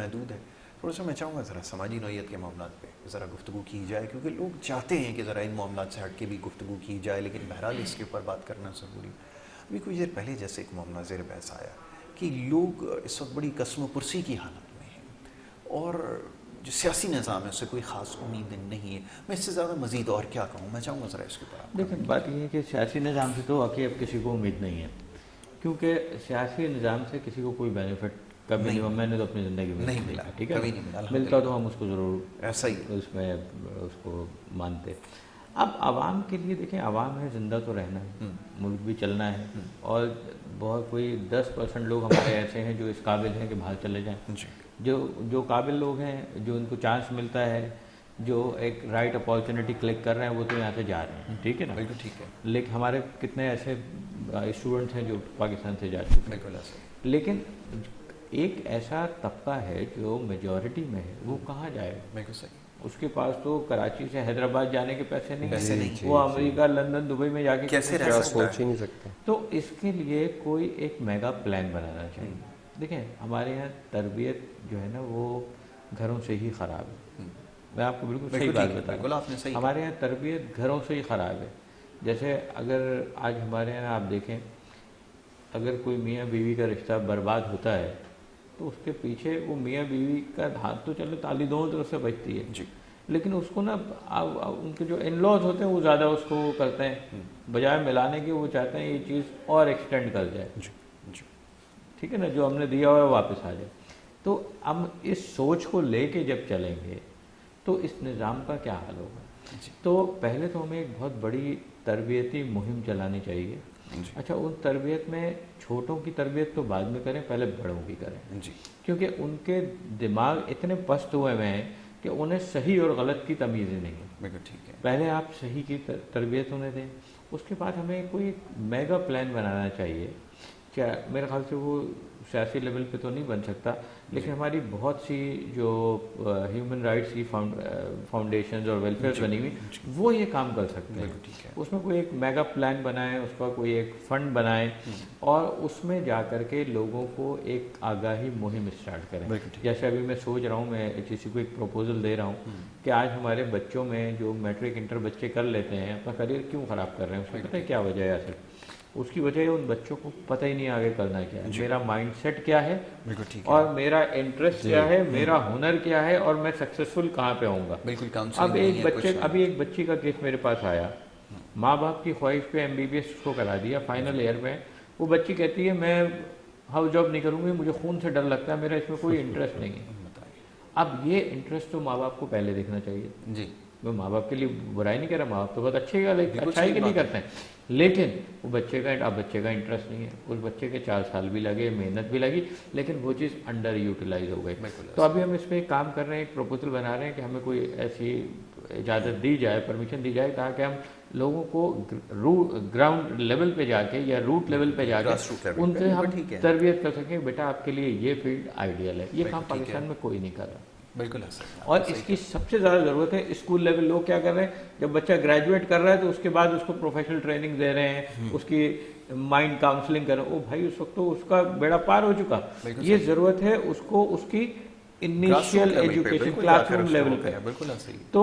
محدود ہے. تھوڑا سا میں چاہوں گا ذرا سماجی نوعیت کے معاملات پہ ذرا گفتگو کی جائے, کیونکہ لوگ چاہتے ہیں کہ ذرا ان معاملات سے ہٹ کے بھی گفتگو کی جائے, لیکن بہرحال اس کے اوپر بات کرنا ضروری. ابھی کچھ دیر پہلے جیسے ایک معاملہ زیر بحث آیا کہ لوگ اس وقت بڑی قسم و پرسی کی حالت میں ہیں, اور جو سیاسی نظام ہے اس سے کوئی خاص امید نہیں ہے. میں اس سے زیادہ مزید اور کیا کہوں, میں چاہوں گا ذرا اس کے اوپر آپ دیکھیں, بات یہ ہے کہ سیاسی نظام سے تو واقعی اب کسی کو امید نہیں ہے, کیونکہ سیاسی نظام سے کسی کو کوئی بینیفٹ کبھی نہیں, میں نے تو اپنی زندگی میں نہیں ملا, ٹھیک ہے, ملتا تو ہم اس کو ضرور ایسا ہی اس میں اس کو مانتے. اب عوام کے لیے دیکھیں, عوام ہے, زندہ تو رہنا ہے, ملک بھی چلنا ہے, اور بہت کوئی 10% لوگ ہمارے ایسے ہیں جو اس قابل ہیں کہ باہر چلے جائیں. جو قابل لوگ ہیں, جو ان کو چانس ملتا ہے, جو ایک رائٹ اپارچونیٹی کلک کر رہے ہیں, وہ تو یہاں سے جا رہے ہیں, ٹھیک ہے نا. بالکل ٹھیک ہے. لیکن ہمارے کتنے ایسے اسٹوڈنٹس ہیں جو پاکستان سے جا چکے ہیں. لیکن ایک ایسا طبقہ ہے جو میجورٹی میں ہے, وہ کہاں جائے؟ بالکل صحیح. اس کے پاس تو کراچی سے حیدرآباد جانے کے پیسے نہیں, وہ امریکہ, لندن, دبئی میں جا کے کیسے رہ سوچ ہی نہیں سکتے. تو اس کے لیے کوئی ایک میگا پلان بنانا چاہیے. دیکھیں, ہمارے یہاں تربیت جو ہے نا وہ گھروں سے ہی خراب ہے. میں آپ کو بالکل صحیح بات بتاؤں, ہمارے یہاں تربیت گھروں سے ہی خراب ہے. جیسے اگر آج ہمارے یہاں آپ دیکھیں, اگر کوئی میاں بیوی کا رشتہ برباد ہوتا ہے تو اس کے پیچھے وہ میاں بیوی کا ہاتھ تو چلو تالی دونوں طرف سے بجتی ہے, لیکن اس کو نا ان کے جو ان لاز ہوتے ہیں وہ زیادہ اس کو کرتے ہیں, بجائے ملانے کے وہ چاہتے ہیں یہ چیز اور ایکسٹینڈ کر جائے. ٹھیک ہے نا, جو ہم نے دیا ہوا ہے واپس آ جائے. تو ہم اس سوچ کو لے کے جب چلیں گے تو اس نظام کا کیا حال ہوگا؟ تو پہلے تو ہمیں ایک بہت بڑی تربیتی مہم چلانی چاہیے. اچھا, ان تربیت میں چھوٹوں کی تربیت تو بعد میں کریں, پہلے بڑوں کی کریں, کیونکہ ان کے دماغ اتنے پست ہوئے ہوئے ہیں کہ انہیں صحیح اور غلط کی تمیز ہی نہیں ہے. ٹھیک ہے. پہلے آپ صحیح کی تربیت انہیں دیں, اس کے بعد ہمیں کوئی میگا پلان بنانا چاہیے. کیا میرے خیال سے وہ سیاسی لیول پہ تو نہیں بن سکتا, لیکن ہماری بہت سی جو ہیومن رائٹس کی فاؤنڈیشنز اور ویلفیئر بنی ہوئی, وہ یہ کام کر سکتے ہیں. اس میں کوئی ایک میگا پلان بنائیں, اس کا کوئی ایک فنڈ بنائیں, اور اس میں جا کر کے لوگوں کو ایک آگاہی مہم اسٹارٹ کریں. جیسے ابھی میں سوچ رہا ہوں, میں کسی کو ایک پروپوزل دے رہا ہوں کہ آج ہمارے بچوں میں جو میٹرک انٹر بچے کر لیتے ہیں, اپنا کریئر کیوں خراب کر رہے ہیں, اس میں پتہ ہے کیا وجہ ہے اصل؟ اس کی وجہ ہے ان بچوں کو پتہ ہی نہیں آگے کرنا کیا ہے, میرا مائنڈ سیٹ کیا ہے, اور میرا انٹرسٹ کیا ہے, میرا ہنر کیا ہے, اور میں سکسیسفل کہاں پہ ہوں گا. ابھی ایک بچی کا کیس میرے پاس آیا, ماں باپ کی خواہش پہ MBBS اس کو کرا دیا, فائنل ایئر میں. وہ بچی کہتی ہے میں ہاؤس جاب نہیں کروں گی, مجھے خون سے ڈر لگتا ہے, میرا اس میں کوئی انٹرسٹ نہیں ہے. اب یہ انٹرسٹ تو ماں باپ کو پہلے دیکھنا چاہیے. میں ماں باپ کے لیے برائی نہیں کہہ رہا, ماں باپ تو بہت اچھائی کے لیے کرتے ہیں, لیکن وہ بچے کا انٹرسٹ نہیں ہے. اس بچے کے 4 سال بھی لگے, محنت بھی لگی, لیکن وہ چیز انڈر یوٹیلائز ہو گئی. تو ابھی ہم اس پہ کام کر رہے ہیں, ایک پروپوزل بنا رہے ہیں کہ ہمیں کوئی ایسی اجازت دی جائے, پرمیشن دی جائے, تاکہ ہم لوگوں کو گراؤنڈ لیول پہ جا کے یا روٹ لیول پہ جا کے ان سے ہم تربیت کر سکیں, بیٹا آپ کے لیے یہ فیلڈ آئیڈیل ہے. یہ کام پاکستان میں کوئی نہیں کر رہا. بالکل. اور اس کی سب سے زیادہ ضرورت ہے اسکول لیول. لوگ کیا کر رہے ہیں, جب بچہ گریجویٹ کر رہا ہے تو اس کے بعد اس کو پروفیشنل ٹریننگ دے رہے ہیں, اس کی مائنڈ کاؤنسلنگ کر رہے ہیں. او بھائی, اس وقت تو اس کا بیڑا پار ہو چکا. یہ ضرورت ہے اس کو اس کی initial education class room level پہ. تو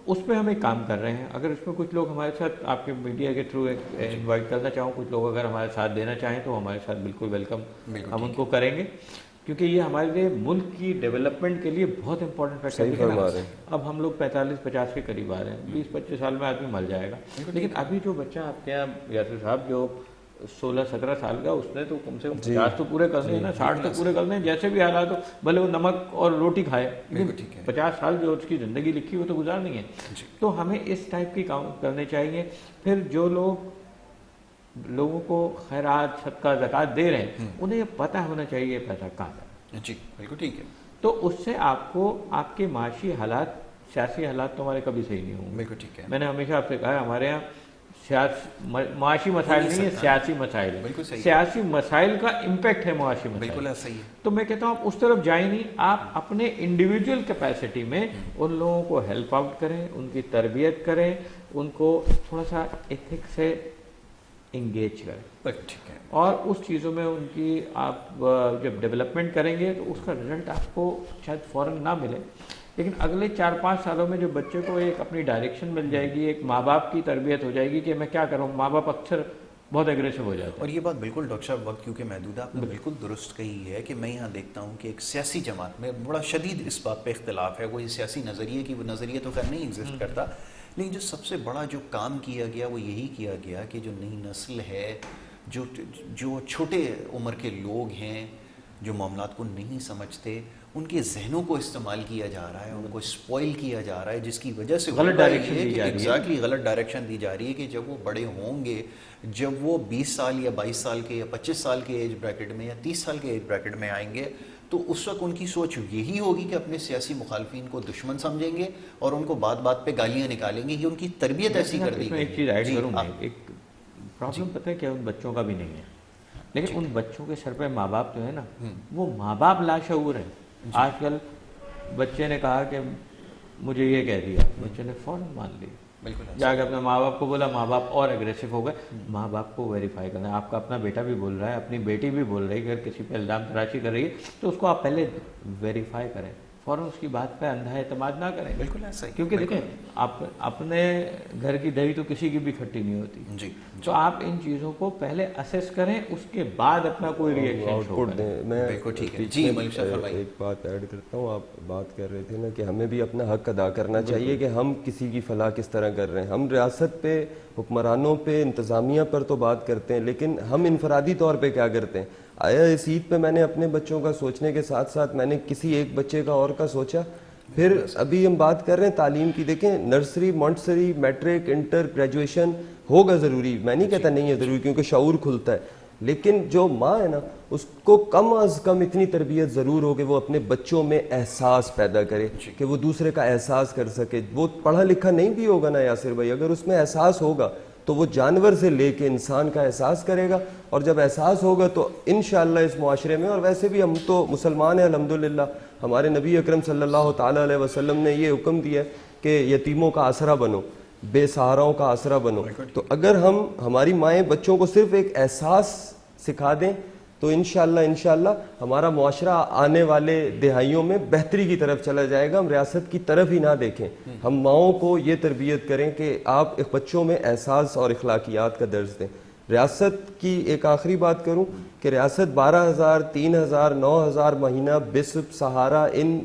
اس پہ ہم ایک کام کر رہے ہیں. اگر اس میں کچھ لوگ ہمارے ساتھ, آپ کے میڈیا کے تھرو انوائٹ کرنا چاہوں, کچھ لوگ اگر ہمارے ساتھ دینا چاہیں تو ہمارے ساتھ بالکل ویلکم, ہم ان کو کریں گے, کیونکہ یہ ہمارے لیے ملک کی ڈیولپمنٹ کے لیے بہت امپورٹنٹ فیکٹر ہے. اب ہم لوگ 45-50 کے قریب آ رہے ہیں, 20-25 سال میں آدمی مر جائے گا. لیکن ابھی جو بچہ آپ کے یہاں یاسر صاحب جو 16-17 سال کا, اس نے تو کم سے کم 50 تو پورے کرنے ہیں نا, 60 تو پورے کرنے ہیں, جیسے بھی حالات ہو, بھلے وہ نمک اور روٹی کھائے, 50 سال جو اس کی زندگی لکھی وہ تو گزارنی ہے. تو ہمیں اس ٹائپ کی کام کرنے چاہیے. پھر جو لوگوں کو خیرات, صدقہ, زکوٰۃ دے رہے ہیں, انہیں یہ پتہ ہونا چاہیے پیسہ کہاں جائے. جی بالکل ٹھیک ہے. تو اس سے آپ کو آپ کے معاشی حالات, سیاسی حالات تو ہمارے کبھی صحیح نہیں ہوں گے. بالکل ٹھیک ہے. میں نے ہمیشہ آپ سے کہا ہے, ہمارے یہاں معاشی مسائل نہیں ہے, سیاسی مسائل ہے. سیاسی مسائل کا امپیکٹ ہے معاشی مسائل. بالکل صحیح ہے. تو میں کہتا ہوں آپ اس طرف جائیں نہیں, آپ اپنے انڈیویجول کیپیسٹی میں ان لوگوں کو ہیلپ آؤٹ کریں, ان کی تربیت کریں, ان کو تھوڑا سا ایتھک سے انگیج کریں، ٹھیک ہے، اور اس چیزوں میں ان کی آپ جب ڈیولپمنٹ کریں گے تو اس کا رزلٹ آپ کو شاید فوراً نہ ملے، لیکن اگلے 4-5 سالوں میں جو بچے کو ایک اپنی ڈائریکشن مل جائے گی، ایک ماں باپ کی تربیت ہو جائے گی کہ میں کیا کروں. ماں باپ اکثر بہت ایگریسو ہو جاتے اور ہیں. یہ بات بالکل ڈاکٹر صاحب وقت کیونکہ محدود ہے، آپ نے بالکل درست کہی ہے کہ میں یہاں دیکھتا ہوں کہ ایک سیاسی جماعت میں بڑا شدید اس بات پہ اختلاف ہے، وہی سیاسی نظریے کی، وہ نظریہ تو خیر نہیں ایگزسٹ کرتا، لیکن جو سب سے بڑا جو کام کیا گیا وہ یہی کیا گیا کہ جو نئی نسل ہے، جو چھوٹے عمر کے لوگ ہیں، جو معاملات کو نہیں سمجھتے، ان کے ذہنوں کو استعمال کیا جا رہا ہے، ان کو اسپوائل کیا جا رہا ہے، جس کی وجہ سے غلط ڈائریکشن دی جا رہی ہے. ایگزیکٹلی غلط ڈائریکشن دی جا رہی ہے کہ جب وہ بڑے ہوں گے، جب وہ 20 سال یا 22 سال کے یا 25 سال کے ایج بریکٹ میں یا 30 سال کے ایج بریکٹ میں آئیں گے تو اس وقت ان کی سوچ یہی ہوگی کہ اپنے سیاسی مخالفین کو دشمن سمجھیں گے اور ان کو بات بات پہ گالیاں نکالیں گے. یہ ان کی تربیت ایسی کر دی گئی. ایک چیز ایڈ کروں میں، ایک پرابلم پتہ ہے کیا، ان بچوں کا بھی نہیں ہے، لیکن ان بچوں کے سر پہ ماں باپ جو ہے نا، وہ ماں باپ لاشعور ہیں. آج کل بچے نے کہا کہ مجھے یہ کہہ دیا، بچے نے فوراً مان لی، جا کے اپنے ماں باپ کو بولا، ماں باپ اور ایگریسو ہو گئے. ماں باپ کو ویریفائی کرنا ہے. آپ کا اپنا بیٹا بھی بول رہا ہے، اپنی بیٹی بھی بول رہی ہے، اگر کسی پہ الزام تراشی کر رہی ہے تو اس کو آپ پہلے ویریفائی کریں، فوراً اس کی بات پہ اندھا اعتماد نہ کریں. بالکل ایسا ہی، کیونکہ دیکھیں آپ اپنے گھر کی دہی تو کسی کی بھی کھٹی نہیں ہوتی. جی تو آپ ان چیزوں کو پہلے اسیس کریں، اس کے بعد اپنا کوئی ریئیکشن شو کریں. میں بالکل ٹھیک ہے. جی ملک صاحب فرمائیے. ایک بات ایڈ کرتا ہوں. آپ بات کر رہے تھے نا کہ ہمیں بھی اپنا حق ادا کرنا چاہیے کہ ہم کسی کی فلاح کس طرح کر رہے ہیں. ہم ریاست پہ، حکمرانوں پہ، انتظامیہ پر تو بات کرتے ہیں، لیکن ہم انفرادی طور پہ کیا کرتے ہیں؟ آیا اس عید پہ میں نے اپنے بچوں کا سوچنے کے ساتھ ساتھ میں نے کسی ایک بچے کا اور کا سوچا؟ پھر ابھی ہم بات کر رہے ہیں تعلیم کی، دیکھیں nursery, Montessori, matric, inter, graduation ہوگا ضروری، میں نہیں کہتا نہیں ہے ضروری کیونکہ شعور کھلتا ہے، لیکن جو ماں ہے نا اس کو کم از کم اتنی تربیت ضرور ہو کہ وہ اپنے بچوں میں احساس پیدا کرے کہ وہ دوسرے کا احساس کر سکے. وہ پڑھا لکھا نہیں بھی ہوگا نا یاسر بھائی، اگر اس میں احساس ہوگا تو وہ جانور سے لے کے انسان کا احساس کرے گا، اور جب احساس ہوگا تو انشاءاللہ اس معاشرے میں، اور ویسے بھی ہم تو مسلمان ہیں الحمدللہ، ہمارے نبی اکرم صلی اللہ تعالیٰ علیہ وسلم نے یہ حکم دیا کہ یتیموں کا آسرا بنو، بے سہاراؤں کا آسرا بنو. تو اگر ہماری مائیں بچوں کو صرف ایک احساس سکھا دیں تو انشاءاللہ ہمارا معاشرہ آنے والے دہائیوں میں بہتری کی طرف چلا جائے گا. ہم ریاست کی طرف ہی نہ دیکھیں، ہم ماؤں کو یہ تربیت کریں کہ آپ بچوں میں احساس اور اخلاقیات کا درس دیں. ریاست کی ایک آخری بات کروں کہ ریاست 12,000، 3,000، 9,000 مہینہ بسپ سہارا ان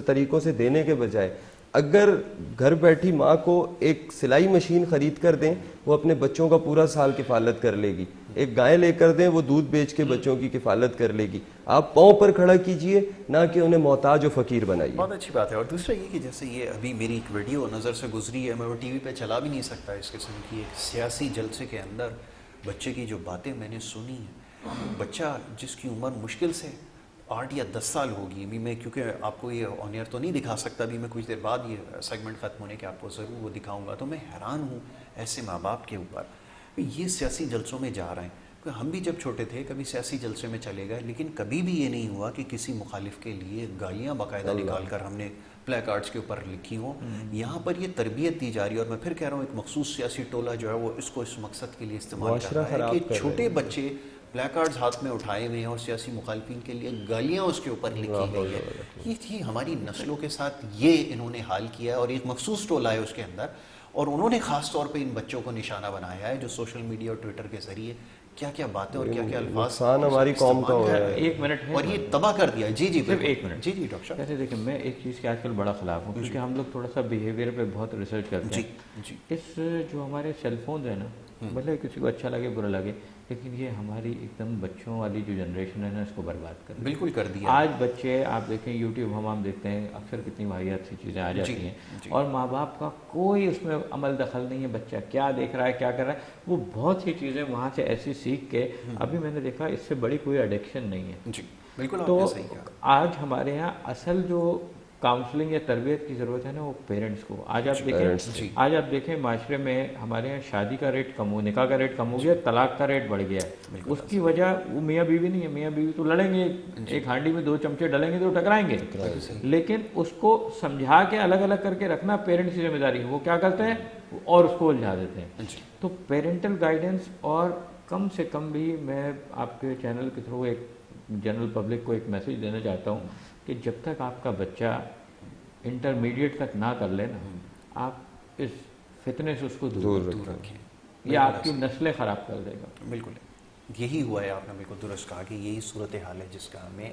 طریقوں سے دینے کے بجائے اگر گھر بیٹھی ماں کو ایک سلائی مشین خرید کر دیں، وہ اپنے بچوں کا پورا سال کفالت کر لے گی. ایک گائے لے کر دیں، وہ دودھ بیچ کے بچوں کی کفالت کر لے گی. آپ پاؤں پر کھڑا کیجئے، نہ کہ انہیں محتاج و فقیر بنائیے. بہت اچھی بات ہے. اور دوسرا یہ کہ جیسے یہ ابھی میری ایک ویڈیو نظر سے گزری ہے، میں وہ ٹی وی پہ چلا بھی نہیں سکتا، اس قسم کی ایک سیاسی جلسے کے اندر بچے کی جو باتیں میں نے سنی ہیں، بچہ جس کی عمر مشکل سے 8 یا 10 سال ہوگی، ابھی میں کیونکہ آپ کو یہ آن ایئر تو نہیں دکھا سکتا، ابھی میں کچھ دیر بعد یہ سیگمنٹ ختم ہونے کے آپ کو ضرور وہ دکھاؤں گا، تو میں حیران ہوں ایسے ماں باپ کے اوپر. یہ سیاسی جلسوں میں جا رہے ہیں. ہم بھی جب چھوٹے تھے کبھی سیاسی جلسے میں چلے گئے، لیکن کبھی بھی یہ نہیں ہوا کہ کسی مخالف کے لیے گالیاں باقاعدہ نکال کر ہم نے پلے کارڈز کے اوپر لکھی ہوں. یہاں پر یہ تربیت دی جا رہی ہے، اور میں پھر کہہ رہا ہوں ایک مخصوص سیاسی ٹولہ جو ہے وہ اس کو اس مقصد کے لیے استعمال کر رہا ہے کہ چھوٹے بچے پلے کارڈز ہاتھ میں اٹھائے ہوئے ہیں اور سیاسی مخالفین کے لیے گالیاں اس کے اوپر لکھی گئی ہے. یہ تھی ہماری نسلوں کے ساتھ یہ انہوں نے حال کیا ہے، اور ایک مخصوص ٹولہ ہے اس کے اندر، اور انہوں نے خاص طور پہ ان بچوں کو نشانہ بنایا ہے جو سوشل میڈیا اور ٹویٹر کے ذریعے کیا کیا باتیں اور کیا کیا الفاظ ہماری قوم کا ہو رہا ہے. ایک منٹ ہے اور یہ تباہ کر دیا. جی صرف ایک منٹ. جی ڈاکٹر صاحب. کہتے دیکھیں میں ایک چیز کے آج کل بڑا خلاف ہوں، کیونکہ ہم لوگ تھوڑا سا بیہیویئر پہ بہت ریسرچ کرتے ہیں. اس جو ہمارے سیل فونز ہیں نا، بھلے کسی کو اچھا لگے برا لگے، لیکن یہ ہماری ایک دم بچوں والی جو جنریشن ہے نا اس کو برباد کر بالکل کر دیا. آج بچے آپ دیکھیں یوٹیوب ہم دیکھتے ہیں، اکثر کتنی واحد سی چیزیں آ جاتی ہیں، اور ماں باپ کا کوئی اس میں عمل دخل نہیں ہے. بچہ کیا دیکھ رہا ہے، کیا کر رہا ہے، وہ بہت سی چیزیں وہاں سے ایسی سیکھ کے، ابھی میں نے دیکھا اس سے بڑی کوئی ایڈکشن نہیں ہے. جی بالکل. تو آج ہمارے یہاں اصل جو کاؤنسلنگ یا تربیت کی ضرورت ہے نا وہ پیرنٹس کو. آج آپ دیکھیں معاشرے میں ہمارے یہاں شادی کا ریٹ کم ہو، نکاح کا ریٹ کم ہو گیا، طلاق کا ریٹ بڑھ گیا ہے. اس کی وجہ وہ میاں بیوی نہیں ہے. میاں بیوی تو لڑیں گے، ایک ہانڈی میں 2 چمچے ڈلیں گے تو ٹکرائیں گے، لیکن اس کو سمجھا کے الگ الگ کر کے رکھنا پیرنٹس کی ذمہ داری ہے. وہ کیا کرتے ہیں اور اس کو الجھا دیتے ہیں. تو پیرنٹل گائیڈنس اور کم سے کم بھی میں آپ کے چینل کے تھرو ایک جنرل پبلک کو ایک میسیج دینا چاہتا ہوں کہ جب تک آپ کا بچہ انٹرمیڈیٹ تک نہ کر لے نا، آپ اس فتنے سے اس کو دور رکھیں، یہ آپ کی نسلیں خراب کر دے گا. بالکل یہی ہوا ہے، آپ نے بالکل درست کہا کہ یہی صورتحال ہے جس کا ہمیں